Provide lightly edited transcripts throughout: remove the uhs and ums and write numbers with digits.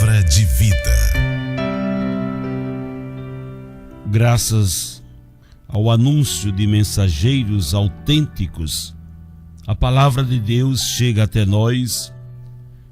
Palavra de vida. Graças ao anúncio de mensageiros autênticos, a palavra de Deus chega até nós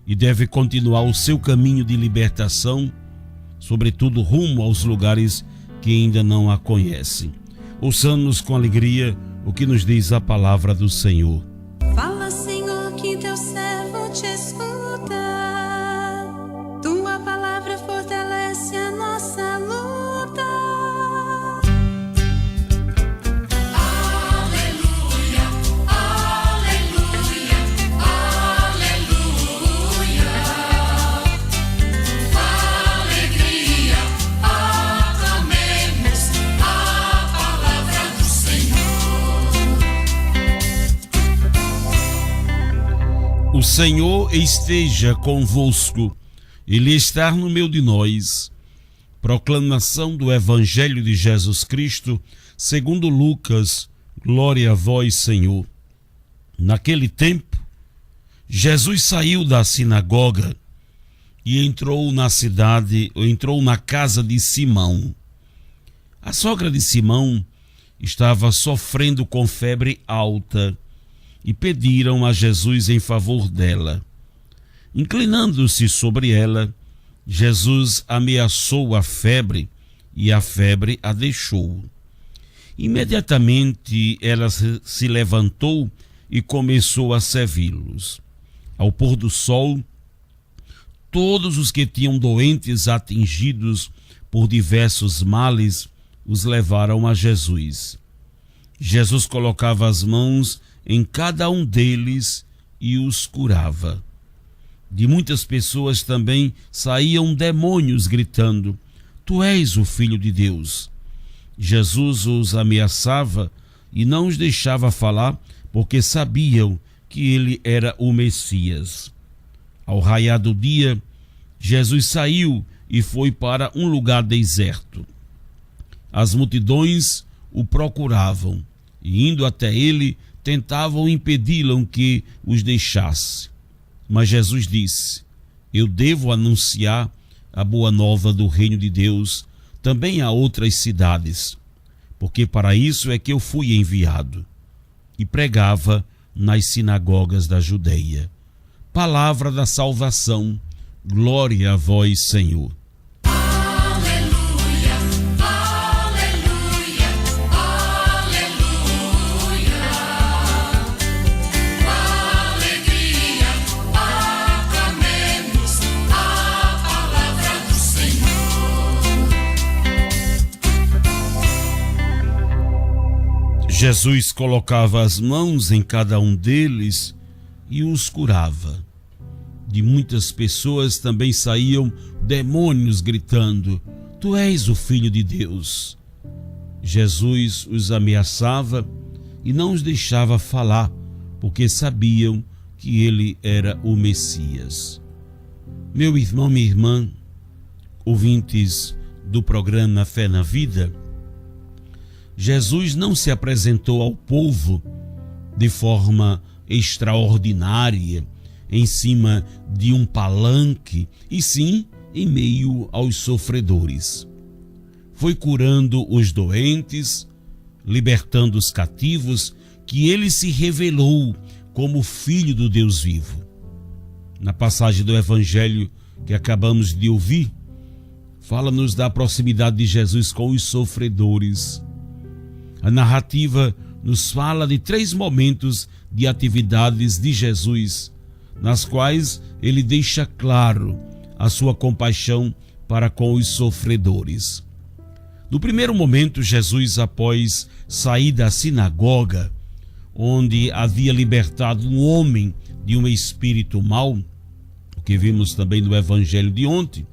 e deve continuar o seu caminho de libertação, sobretudo rumo aos lugares que ainda não a conhecem. Ouçamos com alegria o que nos diz a palavra do Senhor. Fala, Senhor, que teu servo te escuta. Tua palavra fortalece a nossa luta. Aleluia, aleluia, aleluia. Com alegria aclamemos a palavra do Senhor. O Senhor esteja convosco, Ele está no meio de nós. Proclamação do Evangelho de Jesus Cristo, segundo Lucas. Glória a vós, Senhor. Naquele tempo, Jesus saiu da sinagoga e entrou na casa de Simão. A sogra de Simão estava sofrendo com febre alta e pediram a Jesus em favor dela. Inclinando-se sobre ela, Jesus ameaçou a febre e a febre a deixou. Imediatamente ela se levantou e começou a servi-los. Ao pôr do sol, todos os que tinham doentes atingidos por diversos males os levaram a Jesus. Jesus colocava as mãos em cada um deles e os curava. De muitas pessoas também saíam demônios gritando: Tu és o Filho de Deus. Jesus os ameaçava e não os deixava falar, porque sabiam que ele era o Messias. Ao raiar do dia, Jesus saiu e foi para um lugar deserto. As multidões o procuravam e, indo até ele, tentavam impedi-lo que os deixasse. Mas Jesus disse: Eu devo anunciar a boa nova do reino de Deus também a outras cidades, porque para isso é que eu fui enviado. E pregava nas sinagogas da Judeia. Palavra da salvação. Glória a vós, Senhor. Jesus colocava as mãos em cada um deles e os curava. De muitas pessoas também saíam demônios gritando: Tu és o Filho de Deus. Jesus os ameaçava e não os deixava falar, porque sabiam que ele era o Messias. Meu irmão, minha irmã, ouvintes do programa Fé na Vida, Jesus não se apresentou ao povo de forma extraordinária, em cima de um palanque, e sim em meio aos sofredores. Foi curando os doentes, libertando os cativos, que ele se revelou como Filho do Deus vivo. Na passagem do Evangelho que acabamos de ouvir, fala-nos da proximidade de Jesus com os sofredores. A narrativa nos fala de 3 momentos de atividades de Jesus, nas quais ele deixa claro a sua compaixão para com os sofredores. No primeiro momento, Jesus, após sair da sinagoga, onde havia libertado um homem de um espírito mau, o que vimos também no Evangelho de ontem,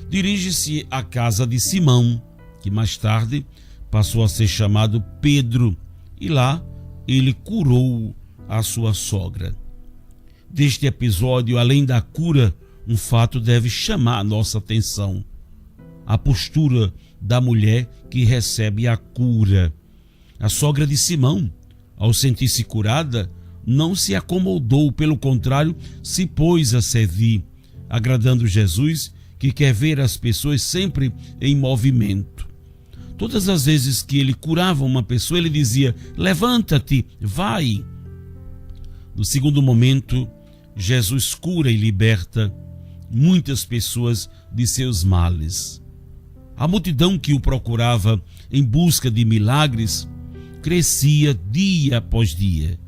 dirige-se à casa de Simão, que mais tarde passou a ser chamado Pedro, e lá ele curou a sua sogra. Deste episódio, além da cura, um fato deve chamar a nossa atenção: a postura da mulher que recebe a cura. A sogra de Simão, ao sentir-se curada, não se acomodou, pelo contrário, se pôs a servir, agradando Jesus, que quer ver as pessoas sempre em movimento. Todas as vezes que ele curava uma pessoa, ele dizia: levanta-te, vai. No segundo momento, Jesus cura e liberta muitas pessoas de seus males. A multidão que o procurava em busca de milagres crescia dia após dia.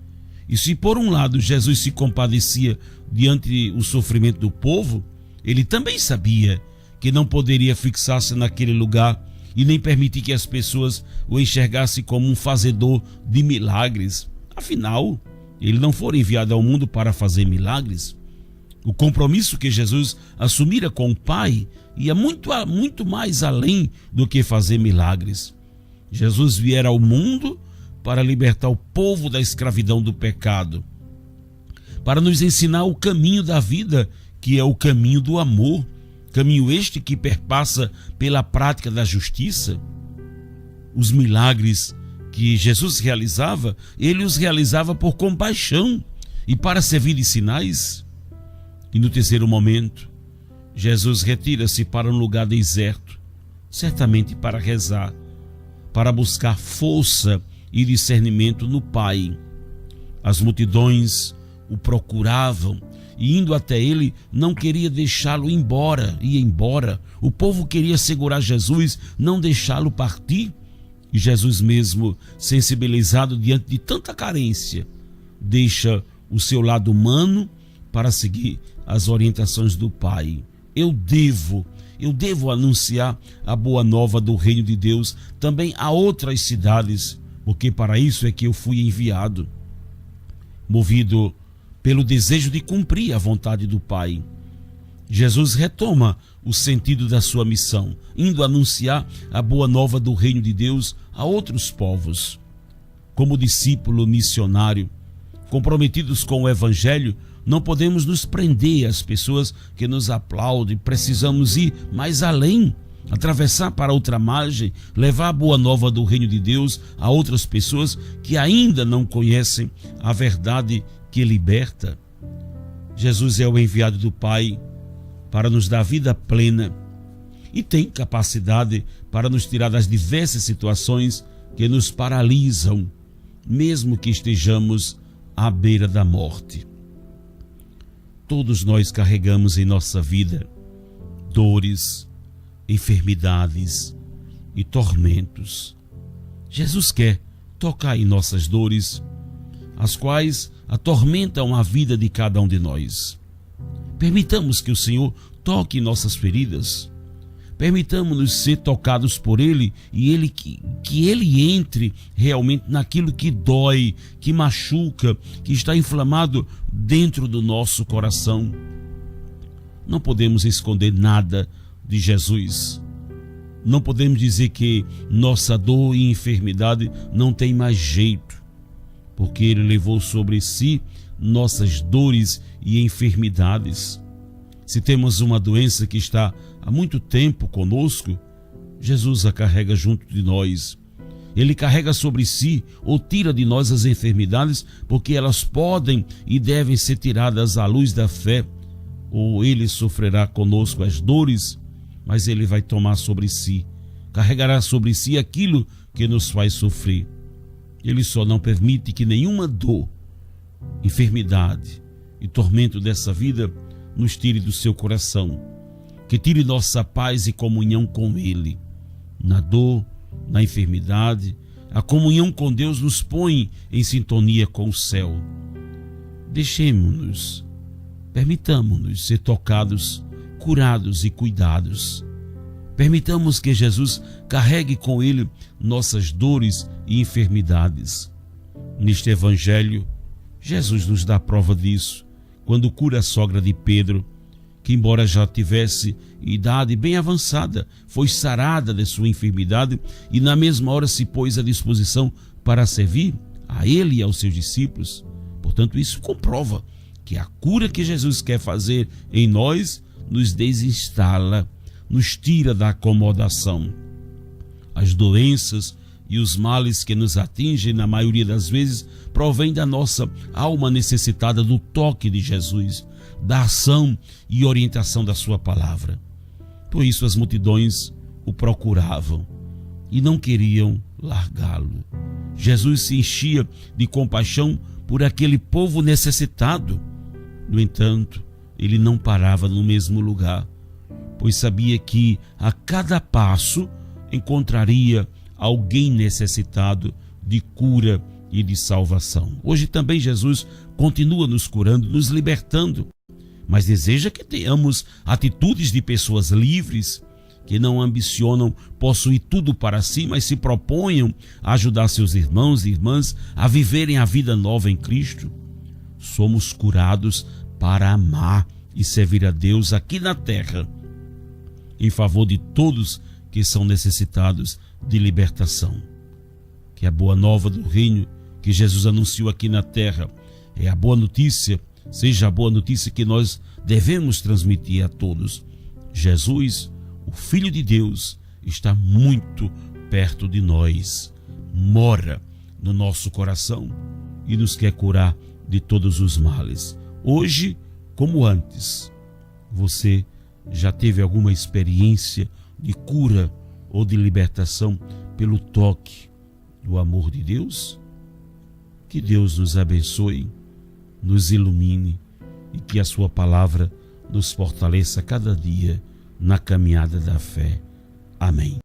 E se por um lado Jesus se compadecia diante do sofrimento do povo, ele também sabia que não poderia fixar-se naquele lugar e nem permitir que as pessoas o enxergassem como um fazedor de milagres. Afinal, ele não foi enviado ao mundo para fazer milagres. O compromisso que Jesus assumira com o Pai ia muito mais além do que fazer milagres. Jesus viera ao mundo para libertar o povo da escravidão do pecado, para nos ensinar o caminho da vida, que é o caminho do amor, caminho este que perpassa pela prática da justiça. Os milagres que Jesus realizava, ele os realizava por compaixão e para servir de sinais. E no terceiro momento, Jesus retira-se para um lugar deserto, certamente para rezar, para buscar força e discernimento no Pai. As multidões o procuravam e, indo até ele, não queria deixá-lo ir embora. O povo queria segurar Jesus, não deixá-lo partir. E Jesus mesmo, sensibilizado diante de tanta carência, deixa o seu lado humano para seguir as orientações do Pai. Eu devo anunciar a boa nova do reino de Deus também a outras cidades, porque para isso é que eu fui enviado, movido pelo desejo de cumprir a vontade do Pai. Jesus retoma o sentido da sua missão, indo anunciar a boa nova do reino de Deus a outros povos. Como discípulo missionário, comprometidos com o Evangelho, não podemos nos prender às pessoas que nos aplaudem. Precisamos ir mais além, atravessar para outra margem, levar a boa nova do reino de Deus a outras pessoas que ainda não conhecem a verdade que liberta. Jesus é o enviado do Pai para nos dar vida plena e tem capacidade para nos tirar das diversas situações que nos paralisam, mesmo que estejamos à beira da morte. Todos nós carregamos em nossa vida dores, enfermidades e tormentos. Jesus quer tocar em nossas dores, as quais atormentam a vida de cada um de nós. Permitamos que o Senhor toque em nossas feridas. Permitamos-nos ser tocados por Ele e que Ele entre realmente naquilo que dói, que machuca, que está inflamado dentro do nosso coração. Não podemos esconder nada de Jesus. Não podemos dizer que nossa dor e enfermidade não tem mais jeito, porque Ele levou sobre si nossas dores e enfermidades. Se temos uma doença que está há muito tempo conosco, Jesus a carrega junto de nós. Ele carrega sobre si ou tira de nós as enfermidades, porque elas podem e devem ser tiradas à luz da fé. Ou Ele sofrerá conosco as dores, mas Ele vai tomar sobre si, carregará sobre si aquilo que nos faz sofrer. Ele só não permite que nenhuma dor, enfermidade e tormento dessa vida nos tire do seu coração, que tire nossa paz e comunhão com Ele. Na dor, na enfermidade, a comunhão com Deus nos põe em sintonia com o céu. Deixemos-nos, permitamos-nos ser tocados, curados e cuidados. Permitamos que Jesus carregue com Ele nossas dores e enfermidades. Neste Evangelho, Jesus nos dá prova disso, quando cura a sogra de Pedro, que embora já tivesse idade bem avançada, foi sarada de sua enfermidade e na mesma hora se pôs à disposição para servir a Ele e aos seus discípulos. Portanto, isso comprova que a cura que Jesus quer fazer em nós nos desinstala, nos tira da acomodação. As doenças e os males que nos atingem, na maioria das vezes, provém da nossa alma necessitada do toque de Jesus, da ação e orientação da sua palavra. Por isso as multidões o procuravam e não queriam largá-lo. Jesus se enchia de compaixão por aquele povo necessitado. No entanto, ele não parava no mesmo lugar, pois sabia que a cada passo encontraria alguém necessitado de cura e de salvação. Hoje também Jesus continua nos curando, nos libertando, mas deseja que tenhamos atitudes de pessoas livres, que não ambicionam possuir tudo para si, mas se proponham a ajudar seus irmãos e irmãs a viverem a vida nova em Cristo. Somos curados para amar e servir a Deus aqui na terra, em favor de todos que são necessitados de libertação. Que a boa nova do reino que Jesus anunciou aqui na terra é a boa notícia, seja a boa notícia que nós devemos transmitir a todos. Jesus, o Filho de Deus, está muito perto de nós, mora no nosso coração e nos quer curar de todos os males. Hoje, como antes, você já teve alguma experiência de cura ou de libertação pelo toque do amor de Deus? Que Deus nos abençoe, nos ilumine e que a sua palavra nos fortaleça cada dia na caminhada da fé. Amém.